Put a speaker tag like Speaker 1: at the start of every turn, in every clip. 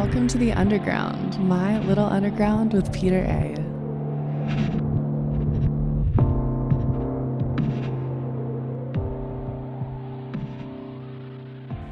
Speaker 1: Welcome to the Underground, my little underground with Peter A.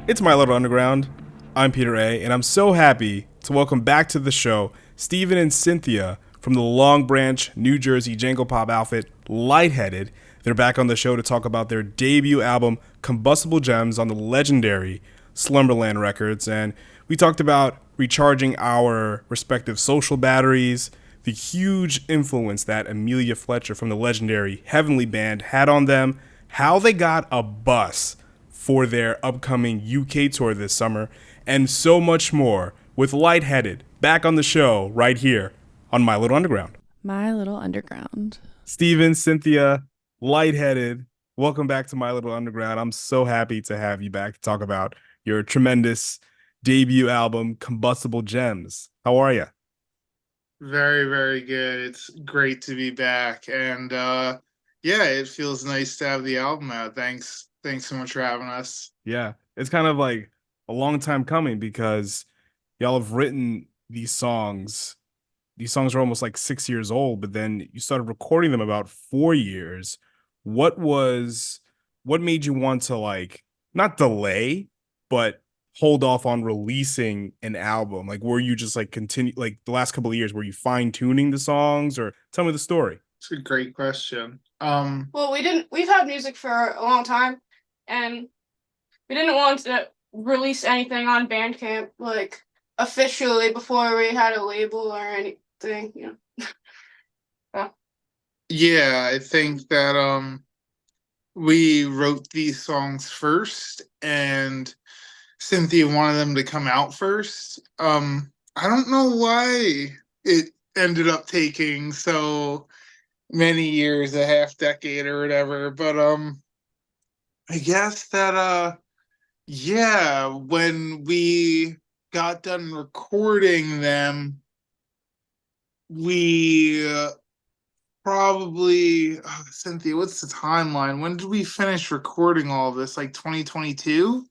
Speaker 2: It's My Little Underground. I'm Peter A, and I'm so happy to welcome back to the show Stephen and Cynthia from the Long Branch, New Jersey jangle-pop outfit Lightheaded. They're back on the show to talk about their debut album, Combustible Gems, on the legendary Slumberland Records. And we talked about recharging our respective social batteries, the huge influence that Amelia Fletcher from the legendary Heavenly Band had on them, how they got a bus for their upcoming UK tour this summer, and so much more with Lightheaded back on the show right here on My Little Underground.
Speaker 1: My Little Underground.
Speaker 2: Steven, Cynthia, Lightheaded, welcome back to My Little Underground. I'm so happy to have you back to talk about your tremendous debut album, Combustible Gems. How are you?
Speaker 3: Very, very good. It's great to be back. And yeah, it feels nice to have the album out. Thanks so much for having us.
Speaker 2: Yeah, it's kind of like a long time coming because y'all have written these songs. These songs are almost like 6 years old, but then you started recording them about 4 years. What made you want to like not delay, but hold off on releasing an album? Like, were you just like continue like the last couple of years, were you fine tuning the songs, or tell me the story?
Speaker 3: It's a great question.
Speaker 4: Well, we've had music for a long time, and we didn't want to release anything on Bandcamp, like, officially before we had a label or anything, you know.
Speaker 3: Yeah, I think that we wrote these songs first, and Cynthia wanted them to come out first. I don't know why it ended up taking so many years, a half decade or whatever, but I guess that yeah, when we got done recording them, we probably Cynthia, what's the timeline? When did we finish recording all of this? Like 2022?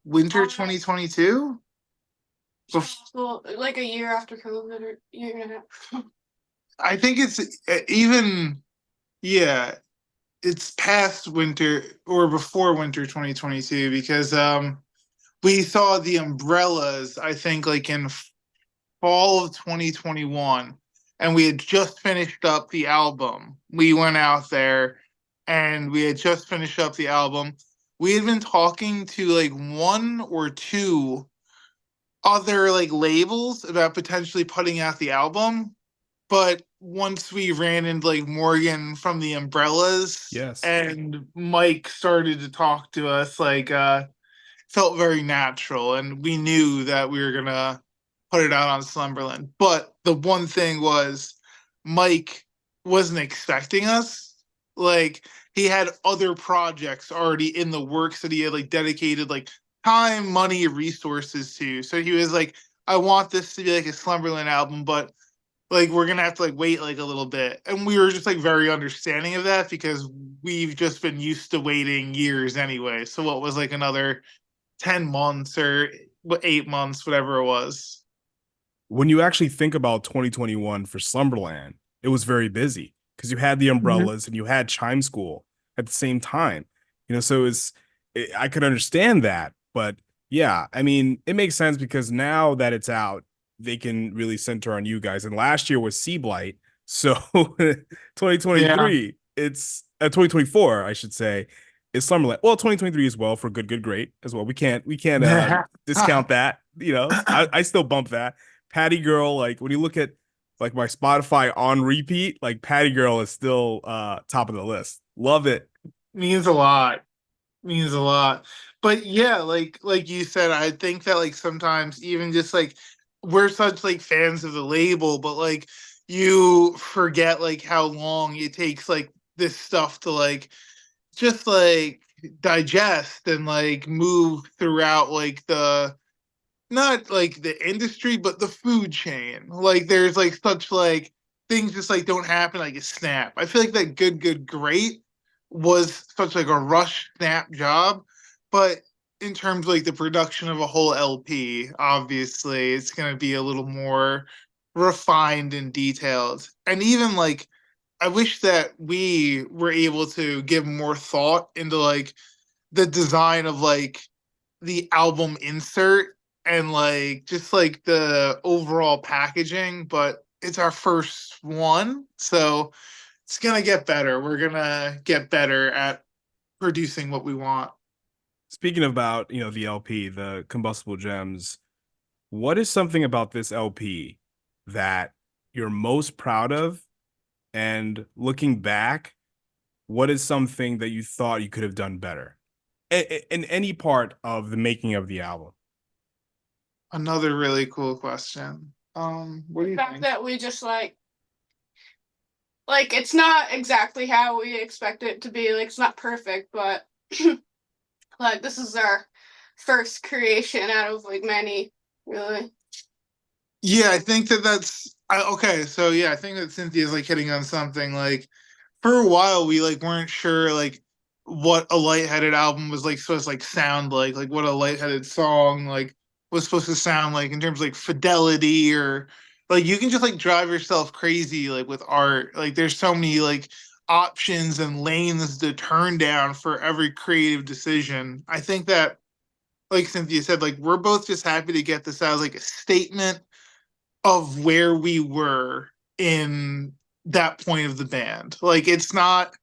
Speaker 3: Winter 2022?
Speaker 4: Well, like a year after COVID or year and a half.
Speaker 3: I think it's even, yeah, it's past winter or before winter 2022 because we saw the Umbrellas, I think, like in fall of 2021, and we had just finished up the album. We went out there and we had just finished up the album. We had been talking to like one or two other like labels about potentially putting out the album, but once we ran into like Morgan from the Umbrellas,
Speaker 2: Yes.
Speaker 3: and Mike started to talk to us, like felt very natural, and we knew that we were gonna put it out on Slumberland. But the one thing was, Mike wasn't expecting us. Like, he had other projects already in the works that he had like dedicated like time, money, resources to. So he was like, I want this to be like a Slumberland album, but like we're gonna have to like wait like a little bit. And we were just like very understanding of that because we've just been used to waiting years anyway. So what was like another 10 months or 8 months, whatever it was.
Speaker 2: When you actually think about 2021 for Slumberland, it was very busy because you had the Umbrellas and you had Chime School at the same time. So I could understand that, but yeah, I mean, it makes sense because now that it's out, they can really center on you guys. And last year was Sea Blight, so 2023, it's 2024, I should say, is Slumberland. Well, 2023 as well for Good Great as well. We can't discount that. I still bump that. Patty Girl, like when you look at like my Spotify on repeat, like Patty Girl is still top of the list. Love it.
Speaker 3: Means a lot. Means a lot. But yeah, like you said, I think that like sometimes even just like we're such like fans of the label, but like you forget like how long it takes like this stuff to like just like digest and like move throughout like the, not like the industry, but the food chain. Like there's like such like things just like don't happen like a snap. I feel like that Good Great was such like a rush snap job, but in terms of like the production of a whole LP, obviously it's going to be a little more refined and detailed. And even like, I wish that we were able to give more thought into like the design of like the album insert and like just like the overall packaging, but it's our first one, so it's gonna get better. We're gonna get better at producing what we want.
Speaker 2: Speaking about, the LP, the Combustible Gems, what is something about this LP that you're most proud of? And looking back, what is something that you thought you could have done better in any part of the making of the album?
Speaker 3: Another really cool question. What do you
Speaker 4: The fact
Speaker 3: think?
Speaker 4: that we just like it's not exactly how we expect it to be. Like it's not perfect, but like this is our first creation out of like many, really.
Speaker 3: Yeah, I think okay. So yeah, I think that Cynthia's like hitting on something. Like for a while, we like weren't sure like what a Lightheaded album was like supposed to like sound like what a Lightheaded song like was supposed to sound like in terms of like fidelity, or like you can just like drive yourself crazy like with art. Like there's so many like options and lanes to turn down for every creative decision. I think that, like Cynthia said, like we're both just happy to get this out as like a statement of where we were in that point of the band. Like it's not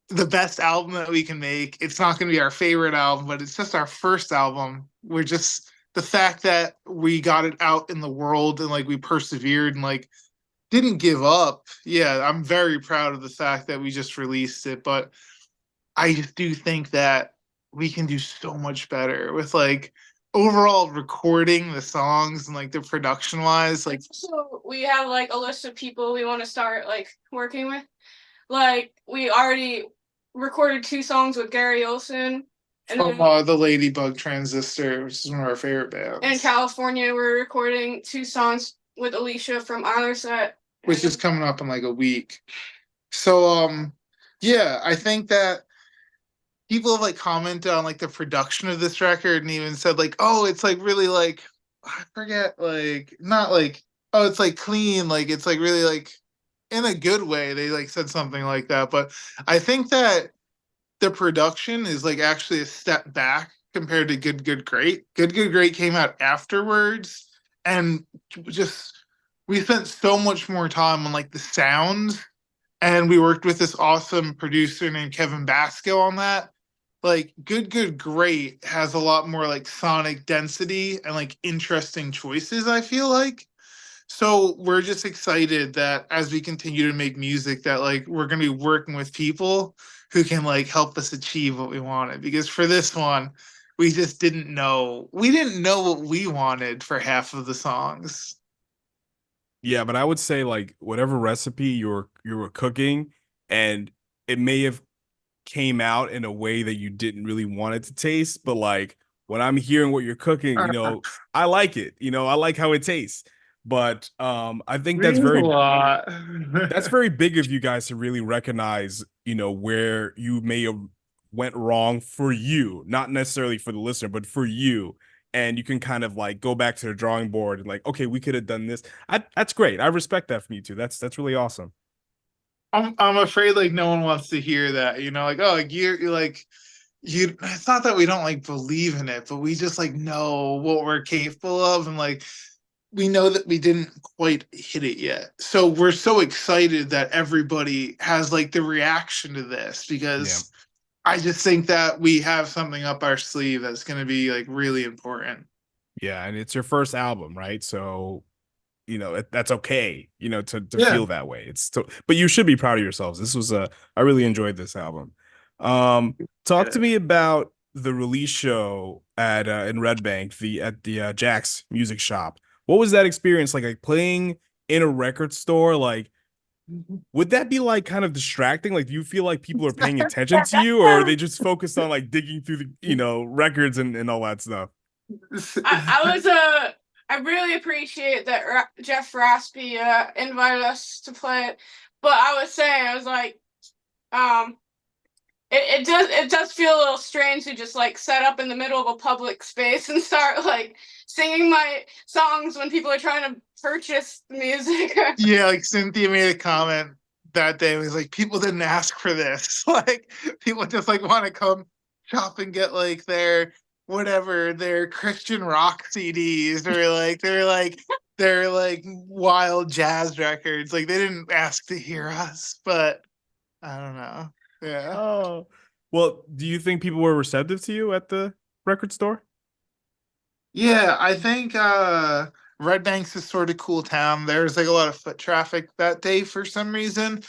Speaker 3: the best album that we can make. It's not going to be our favorite album, but it's just our first album. We're just the fact that we got it out in the world and like we persevered and like didn't give up. Yeah, I'm very proud of the fact that we just released it, but I just do think that we can do so much better with like overall recording the songs and like the production wise. Like,
Speaker 4: So we have like a list of people we want to start like working with. Like we already recorded 2 songs with Gary Olson, and
Speaker 3: from
Speaker 4: then
Speaker 3: the Ladybug Transistor, which is one of our favorite bands.
Speaker 4: in California we're recording 2 songs with Alicia from Set,
Speaker 3: which is coming up in like a week. So yeah, I think that people have like commented on like the production of this record and even said like, oh, it's like really like, I forget, like not like, oh, it's like clean, like it's like really like in a good way. They like said something like that, but I think that the production is like actually a step back compared to Good Good Great. Good Good Great came out afterwards, and just we spent so much more time on like the sounds, and we worked with this awesome producer named Kevin Basco on that. Like Good Good Great has a lot more like sonic density and like interesting choices, I feel like. So we're just excited that as we continue to make music that like we're going to be working with people who can like help us achieve what we wanted, because for this one we just didn't know what we wanted for half of the songs.
Speaker 2: Yeah, but I would say like whatever recipe you were cooking, and it may have came out in a way that you didn't really want it to taste, but like when I'm hearing what you're cooking, I like it. I like how it tastes. But I think
Speaker 3: Means a lot.
Speaker 2: that's very big of you guys to really recognize, where you may have went wrong for you, not necessarily for the listener, but for you. And you can kind of like go back to the drawing board and like, okay, we could have done this. That's great. I respect that from you too. That's really awesome.
Speaker 3: I'm afraid like no one wants to hear that, like, oh, like you're like you it's not that we don't like believe in it, but we just like know what we're capable of, and like we know that we didn't quite hit it yet. So we're so excited that everybody has like the reaction to this, because I just think that we have something up our sleeve that's going to be like really important.
Speaker 2: Yeah, and it's your first album, right? So, that's okay, to
Speaker 3: Yeah.
Speaker 2: feel that way. But you should be proud of yourselves. I really enjoyed this album. Talk to me about the release show at in Red Bank, at the Jack's Music Shop. What was that experience like playing in a record store? Like, would that be like kind of distracting? Like, do you feel like people are paying attention to you, or are they just focused on like digging through the records and all that stuff?
Speaker 4: I really appreciate that Jeff Raspy invited us to play it, but I was like, it does feel a little strange to just like set up in the middle of a public space and start like singing my songs when people are trying to purchase music.
Speaker 3: Yeah, like Cynthia made a comment that day. It was like people didn't ask for this. Like people just like want to come shop and get like their whatever their Christian rock CDs or like they're like wild jazz records. Like they didn't ask to hear us, but I don't know. Yeah.
Speaker 2: Oh, well, do you think people were receptive to you at the record store?
Speaker 3: Yeah, I think Red Bank's a sort of cool town. There's like a lot of foot traffic that day for some reason.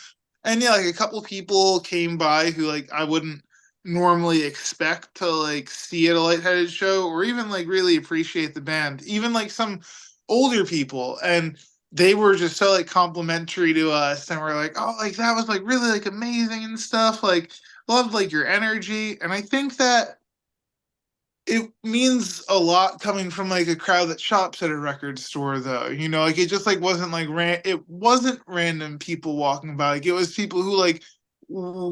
Speaker 3: And yeah, like a couple people came by who like I wouldn't normally expect to like see at a Lightheaded show or even like really appreciate the band. Even like some older people and they were just so like complimentary to us and we're like, "Oh, like that was like really like amazing and stuff." Like loved like your energy. And I think that it means a lot coming from like a crowd that shops at a record store though, you know, like it just like wasn't like it wasn't random people walking by, like it was people who like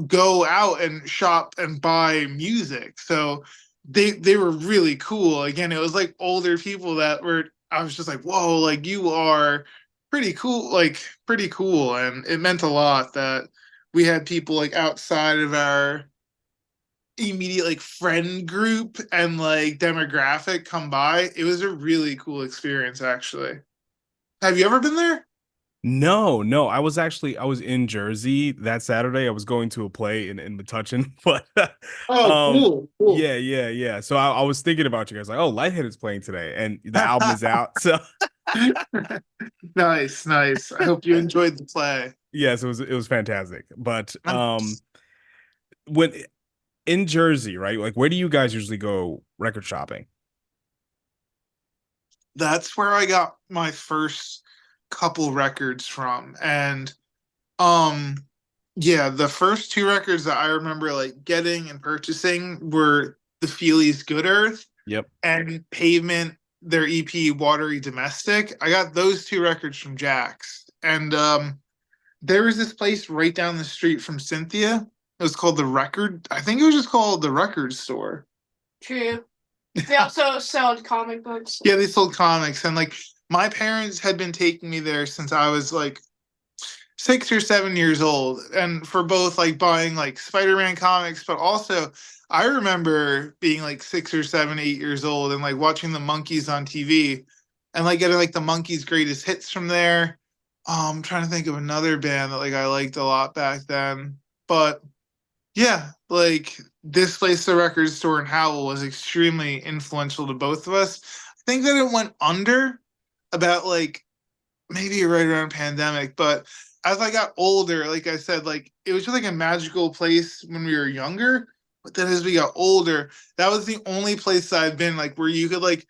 Speaker 3: go out and shop and buy music. So they were really cool. Again, it was like older people that were, I was just like, whoa, like you are pretty cool, like pretty cool. And it meant a lot that we had people like outside of our immediate like friend group and like demographic come by. It was a really cool experience actually. Have you ever been there?
Speaker 2: No, no. I was in Jersey that Saturday. I was going to a play in Metuchen, but
Speaker 3: Oh, cool, cool.
Speaker 2: yeah, yeah, yeah. So I was thinking about you guys, like, oh, Lightheaded's playing today, and the album is out. So
Speaker 3: Nice, nice. I hope you enjoyed the play.
Speaker 2: yes, it was fantastic. But
Speaker 3: Nice.
Speaker 2: when in Jersey, right? Like, where do you guys usually go record shopping?
Speaker 3: That's where I got my first couple records from. And um yeah, the first two records that I remember like getting and purchasing were the Feelies Good Earth
Speaker 2: Yep.
Speaker 3: and Pavement, their EP Watery Domestic. I got those two records from Jack's. And there was this place right down the street from Cynthia. It was called the Record. I think it was just called the Record Store.
Speaker 4: True. They also sell comic books.
Speaker 3: Yeah, they sold comics, and like my parents had been taking me there since I was like 6 or 7 years old, and for both like buying like Spider-Man comics, but also I remember being like 6 or 7, 8 years old and like watching the Monkees on TV and like getting like the Monkees greatest hits from there. I'm trying to think of another band that like I liked a lot back then, but yeah, like this place, the record store in Howell, was extremely influential to both of us. I think that it went under about like maybe right around pandemic, but as I got older, like I said, like it was just like a magical place when we were younger. But then as we got older, that was the only place I've been like where you could like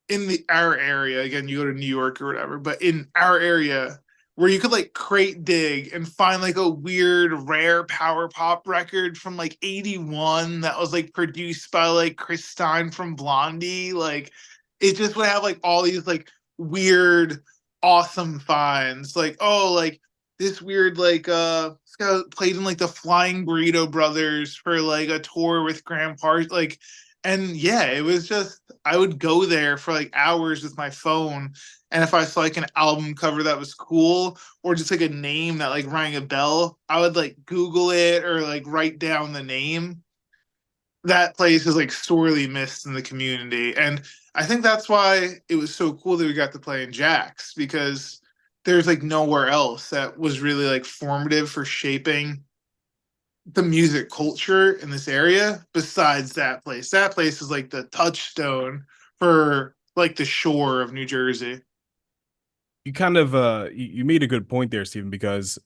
Speaker 3: in the our area, again, you go to New York or whatever, but in our area where you could like crate dig and find like a weird rare power pop record from like 81 that was like produced by like Chris Stein from Blondie. Like it just would have like all these like weird awesome finds. Like, oh, like this weird like this guy played in like the Flying Burrito Brothers for like a tour with Graham Park. Like, and yeah, it was just I would go there for like hours with my phone, and if I saw like an album cover that was cool or just like a name that like rang a bell, I would like Google it or like write down the name. That place is like sorely missed in the community, and I think that's why it was so cool that we got to play in Jack's, because there's like nowhere else that was really like formative for shaping the music culture in this area besides that place. That place is like the touchstone for like the shore of New Jersey.
Speaker 2: You kind of you made a good point there, Stephen, because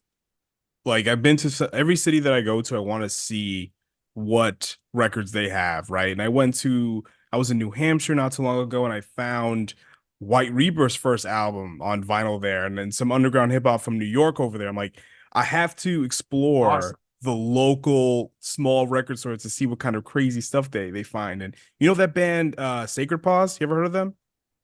Speaker 2: like I've been to every city that I go to, I want to see what records they have, right? And I was in New Hampshire not too long ago, and I found White Rebirth's first album on vinyl there, and then some underground hip hop from New York over there. I'm like, I have to explore
Speaker 3: Awesome.
Speaker 2: the local small record stores to see what kind of crazy stuff they find. And you know that band Sacred Paws? You ever heard of them?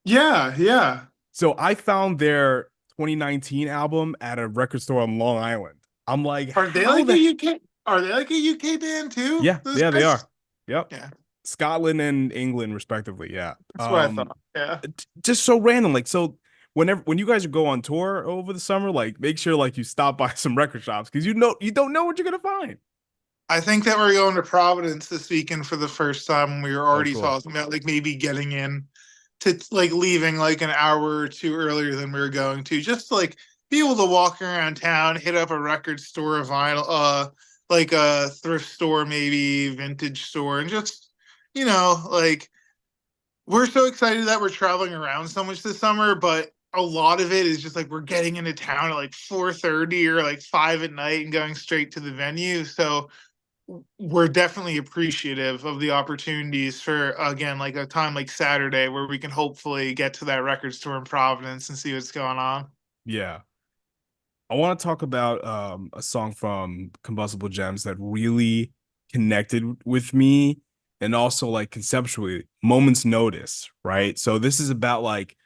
Speaker 3: Yeah, yeah.
Speaker 2: So I found their 2019 album at a record store on Long Island. I'm like,
Speaker 3: Are they
Speaker 2: how
Speaker 3: like
Speaker 2: the
Speaker 3: a UK? Are they like a UK band too?
Speaker 2: Yeah,
Speaker 3: Those
Speaker 2: yeah, they
Speaker 3: guys?
Speaker 2: are. Yep.
Speaker 3: Yeah,
Speaker 2: Scotland and England, respectively. Yeah.
Speaker 3: that's what I thought. Yeah.
Speaker 2: Just so random. Like, so when you guys go on tour over the summer, like make sure like you stop by some record shops because you don't know what you're gonna find.
Speaker 3: I think that we're going to Providence this weekend for the first time. We were
Speaker 2: Oh,
Speaker 3: already
Speaker 2: cool.
Speaker 3: talking about like maybe getting in to like leaving like an hour or two earlier than we were going to, just to like be able to walk around town, hit up a record store, a vinyl, like a thrift store, maybe vintage store, and just like we're so excited that we're traveling around so much this summer, but a lot of it is just like we're getting into town at like 4:30 or like 5 at night and going straight to the venue. So we're definitely appreciative of the opportunities for again like a time like Saturday where we can hopefully get to that record store in Providence and see what's going on.
Speaker 2: Yeah. I want to talk about a song from Combustible Gems that really connected with me and also like conceptually, Moment's Notice, right? So this is about like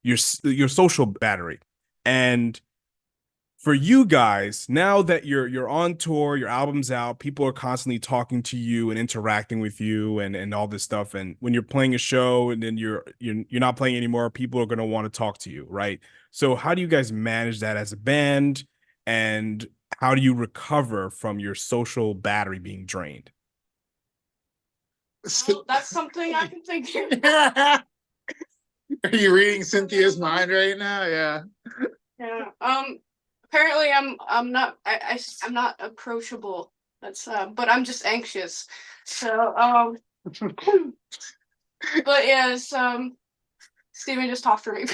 Speaker 2: your social battery. And for you guys, now that you're on tour, your album's out, people are constantly talking to you and interacting with you and all this stuff. And when you're playing a show and then you're not playing anymore, people are gonna want to talk to you, right? So how do you guys manage that as a band? And how do you recover from your social battery being drained?
Speaker 4: Well, that's something I can think of.
Speaker 3: Are you reading Cynthia's mind right now? Yeah.
Speaker 4: Yeah. Apparently I'm not I'm not approachable. That's but I'm just anxious. So but yes, Steven just talked for me.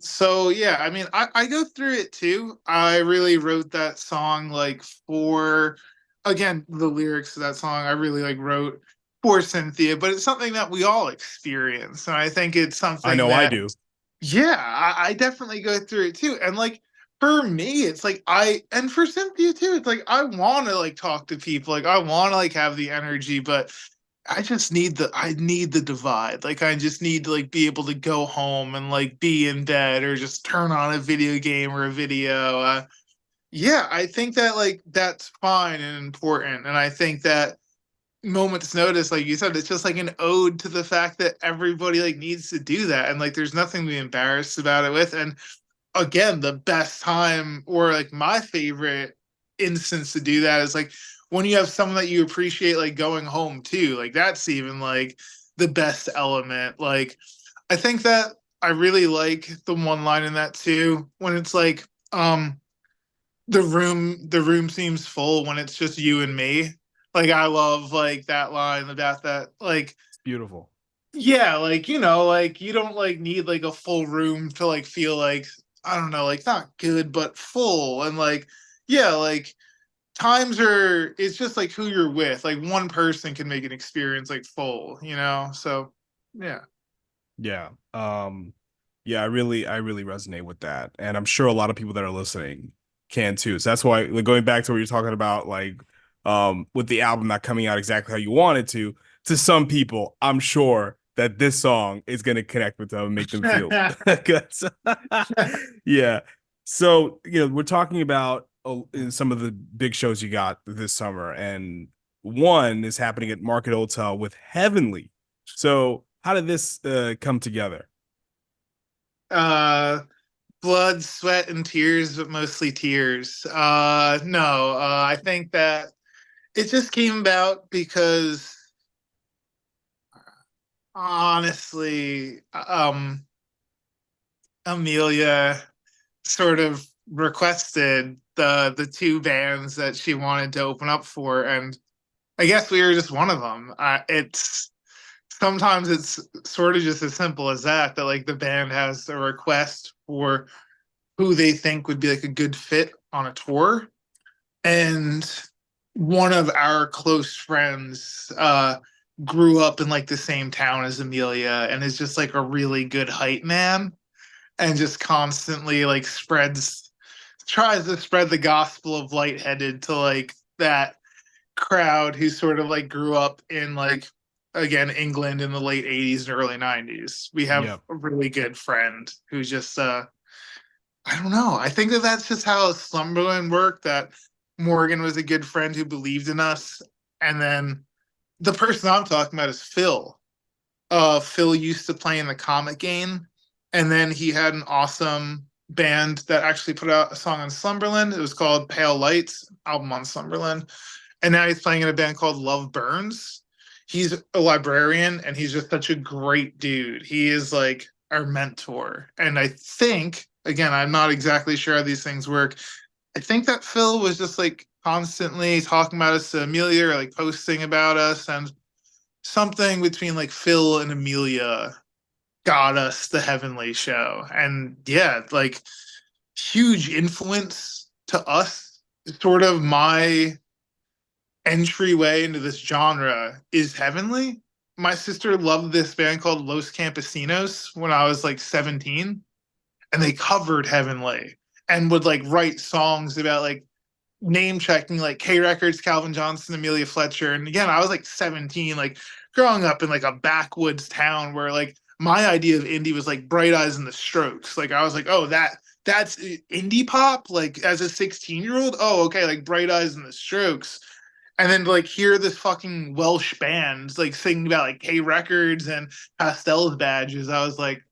Speaker 3: So yeah, I mean I go through it too. I really wrote that song like for again the lyrics to that song I really like wrote for Cynthia, but it's something that we all experience. And I think it's something
Speaker 2: I know I do.
Speaker 3: yeah, I definitely go through it too. And like for me, it's like and for Cynthia too, it's like I wanna like talk to people, like I wanna like have the energy, but I need the divide. Like I just need to like be able to go home and like be in bed or just turn on a video game or a video. Yeah, I think that like that's fine and important. And I think that Moment's Notice, like you said, it's just like an ode to the fact that everybody like needs to do that. And like there's nothing to be embarrassed about it with. And again, the best time or like my favorite instance to do that is like when you have someone that you appreciate like going home to. Like that's even like the best element. Like I think that I really like the one line in that too when it's like the room seems full when it's just you and me. Like I love like that line about that like
Speaker 2: It's beautiful.
Speaker 3: yeah, like like you don't like need like a full room to like feel like I don't know, like not good but full. And like yeah, like times are it's just like who you're with. Like one person can make an experience like full. So yeah.
Speaker 2: Yeah. Yeah, I really resonate with that. And I'm sure a lot of people that are listening can too. So that's why like, going back to what you're talking about, like with the album not coming out exactly how you want it to some people, I'm sure that this song is gonna connect with them and make them feel good. Yeah. So, we're talking about in some of the big shows you got this summer, and one is happening at Market Hotel with Heavenly. So how did this come together?
Speaker 3: uh Blood, sweat, and tears, but mostly tears. No, I think that it just came about because honestly, Amelia sort of requested the two bands that she wanted to open up for, and I guess we were just one of them. It's sometimes it's sort of just as simple as that. That like the band has a request for who they think would be like a good fit on a tour, and one of our close friends grew up in like the same town as Amelia and is just like a really good hype man and just constantly like tries to spread the gospel of Lightheaded to like that crowd who sort of like grew up in like again England in the late 80s and early 90s. We have
Speaker 2: Yep.
Speaker 3: a really good friend who's just I don't know. I think that that's just how Slumberland worked. That Morgan was a good friend who believed in us. And then the person I'm talking about is Phil. Phil used to play in the Comic Game, and then he had an awesome band that actually put out a song on Slumberland. It was called Pale Lights, album on Slumberland. And now he's playing in a band called Love Burns. He's a librarian, and he's just such a great dude. He is like our mentor. And I think, again, I'm not exactly sure how these things work. I think that Phil was just like constantly talking about us to Amelia or like posting about us, and something between like Phil and Amelia got us the Heavenly show. And yeah, like huge influence to us. Sort of my entryway into this genre is Heavenly. My sister loved this band called Los Campesinos when I was like 17, and they covered Heavenly and would like write songs about like name checking like K Records, Calvin Johnson, Amelia Fletcher. And again, I was like 17, like growing up in like a backwoods town where like my idea of indie was like Bright Eyes and the Strokes. Like I was like, oh, that's indie pop. Like as a 16-year-old, oh, okay, like Bright Eyes and the Strokes. And then to, like hear this fucking Welsh band like singing about like K Records and Pastels badges, I was like,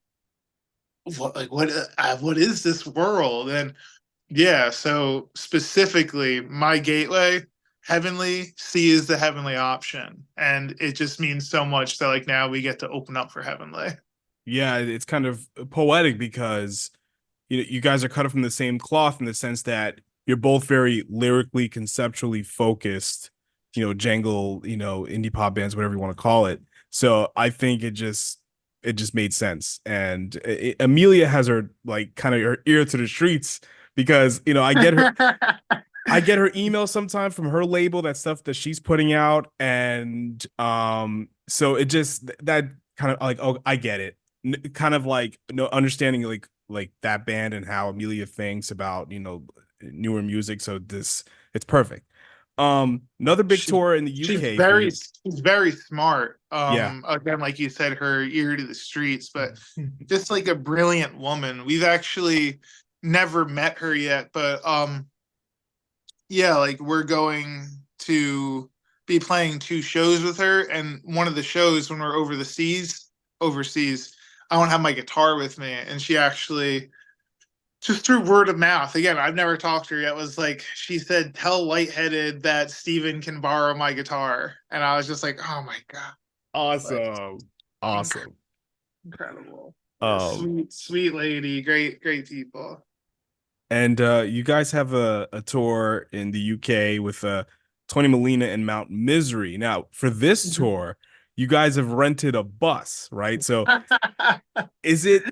Speaker 3: what is this world? And yeah, so specifically, my gateway, Heavenly, C is the Heavenly option. And it just means so much that like now we get to open up for Heavenly.
Speaker 2: Yeah, it's kind of poetic because you guys are cut from the same cloth in the sense that you're both very lyrically, conceptually focused, jangle, indie pop bands, whatever you want to call it. So I think it just made sense. And Amelia has her like kind of her ear to the streets because I get her email sometimes from her label, that stuff that she's putting out, and so it just that kind of like, oh, I get it, kind of like understanding like that band and how Amelia thinks about newer music. So it's perfect. Another big tour in the UK.
Speaker 3: She's very smart.
Speaker 2: Yeah.
Speaker 3: Again, like you said, her ear to the streets, but just like a brilliant woman. We've actually never met her yet, but yeah, like we're going to be playing 2 shows with her, and one of the shows when we're overseas, I won't have my guitar with me, and she actually, just through word of mouth, again, I've never talked to her yet, was like, she said, tell Lightheaded that Steven can borrow my guitar. And I was just like, oh my God.
Speaker 2: Awesome. Awesome.
Speaker 3: Incredible.
Speaker 2: Um,
Speaker 3: Sweet lady. Great people.
Speaker 2: And you guys have a tour in the UK with Tony Molina and Mount Misery. Now, for this tour, you guys have rented a bus, right? So is it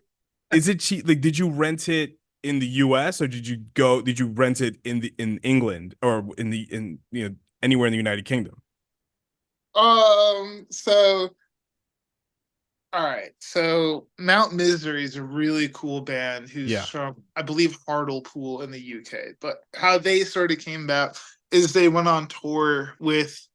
Speaker 2: cheap? Like, did you rent it in the US or did you rent it in England or in anywhere in the United Kingdom?
Speaker 3: So all right. So Mount Misery is a really cool band who's from, I believe, Hartlepool in the UK. But how they sort of came about is they went on tour with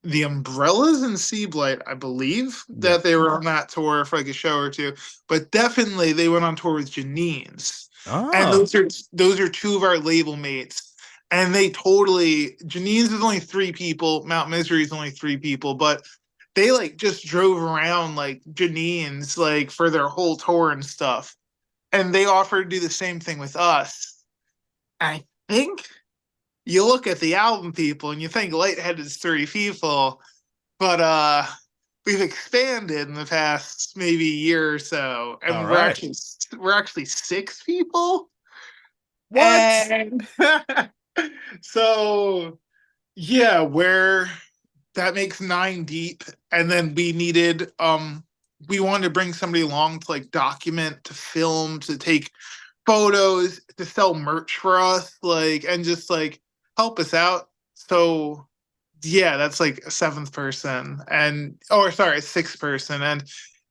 Speaker 3: the Umbrellas and Seablight, I believe, that they were on that tour for like a show or two. But definitely they went on tour with Janine's. And those are 2 of our label mates. And they totally, Janine's is only 3 people, Mount Misery is only 3 people, but they like just drove around like Janine's like for their whole tour and stuff. And they offered to do the same thing with us. I think you look at the album, people, and you think Lightheaded is 3 people, but we've expanded in the past maybe year or so, and we're actually 6 people.
Speaker 2: What?
Speaker 3: And so yeah, that makes 9 deep. And then we wanted to bring somebody along to like document, to film, to take photos, to sell merch for us, like, and just like help us out. So yeah, that's like a 7th person, and a 6th person, and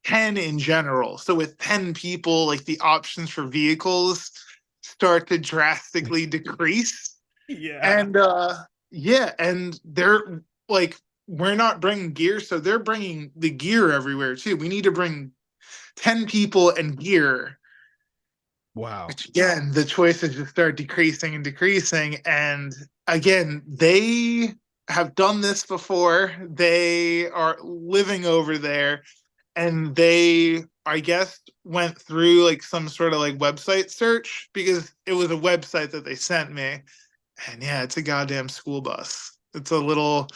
Speaker 3: 10 in general. So with 10 people, like the options for vehicles start to drastically decrease. And and they're like, we're not bringing gear, so they're bringing the gear everywhere too. We need to bring 10 people and gear.
Speaker 2: Wow.
Speaker 3: Which again, the choices just start decreasing and decreasing. And again, they have done this before. They are living over there, and they, I guess, went through like some sort of like website search because it was a website that they sent me. And yeah, it's a goddamn school bus. It's a little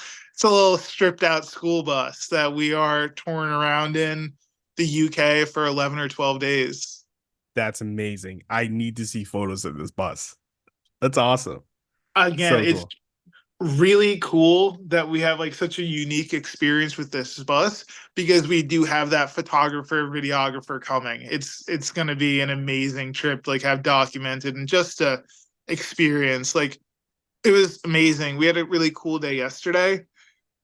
Speaker 3: stripped out school bus that we are touring around in the UK for 11 or 12 days.
Speaker 2: That's amazing. I need to see photos of this bus. That's awesome.
Speaker 3: Again,
Speaker 2: So
Speaker 3: it's
Speaker 2: cool.
Speaker 3: really cool that we have like such a unique experience with this bus because we do have that photographer, videographer coming. It's going to be an amazing trip to like have documented and just to experience. Like it was amazing. We had a really cool day yesterday.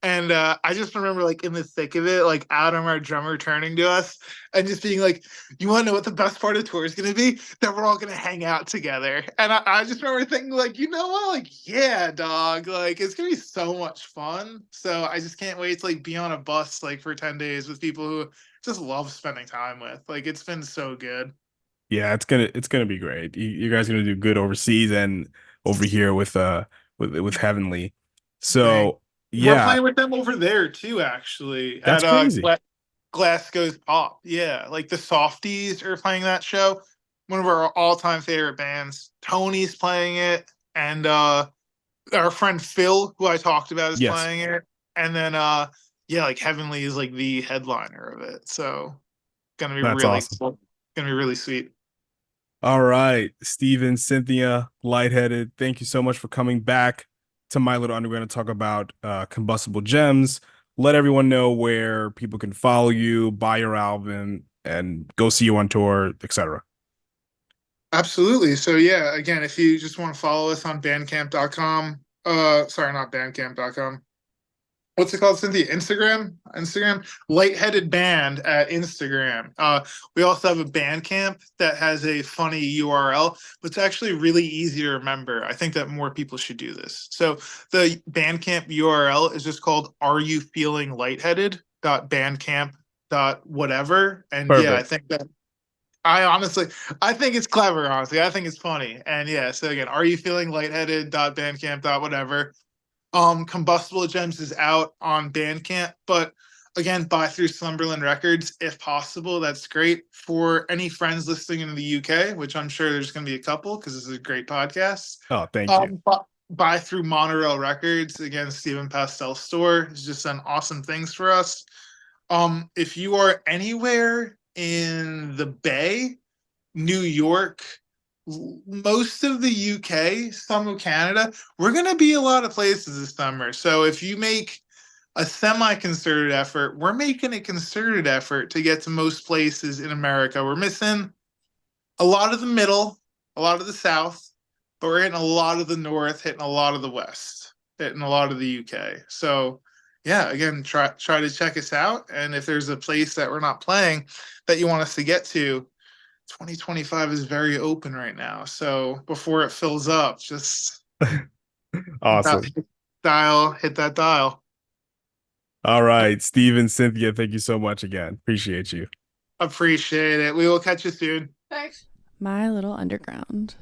Speaker 3: And I just remember, like, in the thick of it, like, Adam, our drummer, turning to us and just being like, "You want to know what the best part of the tour is going to be? That we're all going to hang out together." And I just remember thinking, like, you know what? Like, yeah, dog. Like, it's going to be so much fun. So I just can't wait to, like, be on a bus, like, for 10 days with people who just love spending time with. Like, it's been so good.
Speaker 2: Yeah, it's gonna be great. You guys are gonna do good overseas and over here with Heavenly.
Speaker 3: Thanks.
Speaker 2: So
Speaker 3: We're
Speaker 2: yeah,
Speaker 3: playing with them over there, too, actually,
Speaker 2: that's
Speaker 3: at
Speaker 2: crazy.
Speaker 3: Glasgow's Pop. Yeah, like the Softies are playing that show. One of our all-time favorite bands. Tony's playing it, and our friend Phil, who I talked about, is
Speaker 2: Yes,
Speaker 3: playing it. And then yeah, like Heavenly is like the headliner of it. So gonna be
Speaker 2: that's
Speaker 3: really
Speaker 2: awesome.
Speaker 3: cool. Gonna be really sweet.
Speaker 2: All right, Steven, Cynthia, Lightheaded, thank you so much for coming back to My Little Underground to talk about Combustible Gems. Let everyone know where people can follow you, buy your album, and go see you on tour, etc.
Speaker 3: Absolutely. So yeah, again, if you just want to follow us on bandcamp.com, sorry, not bandcamp.com. What's it called, Cynthia? Instagram, Lightheaded Band at Instagram. We also have a Bandcamp that has a funny URL, but it's actually really easy to remember. I think that more people should do this. So the Bandcamp URL is just called "Are You Feeling Lightheaded?" .bandcamp whatever. And yeah, I
Speaker 2: Perfect.
Speaker 3: think that I honestly, I think it's clever. Honestly, I think it's funny. And yeah, so again, "Are You Feeling Lightheaded?" .bandcamp whatever. Combustible Gems is out on Bandcamp, but again, buy through Slumberland Records if possible. That's great. For any friends listening in the UK, which I'm sure there's going to be a couple because this is a great podcast.
Speaker 2: Oh, thank you.
Speaker 3: Buy through Monorail Records. Again, Stephen Pastel store has just done awesome things for us. If you are anywhere in the Bay, New York, most of the UK, some of Canada, we're going to be a lot of places this summer. So if you make a semi-concerted effort, we're making a concerted effort to get to most places in America. We're missing a lot of the middle, a lot of the south, but we're hitting a lot of the north, hitting a lot of the west, hitting a lot of the UK. So yeah, again, try to check us out. And if there's a place that we're not playing that you want us to get to, 2025 is very open right now. So before it fills up, just
Speaker 2: Awesome.
Speaker 3: hit that dial.
Speaker 2: All right, Steven, Cynthia, thank you so much again. Appreciate you.
Speaker 3: Appreciate it. We will catch you soon.
Speaker 4: Thanks.
Speaker 1: My Little Underground.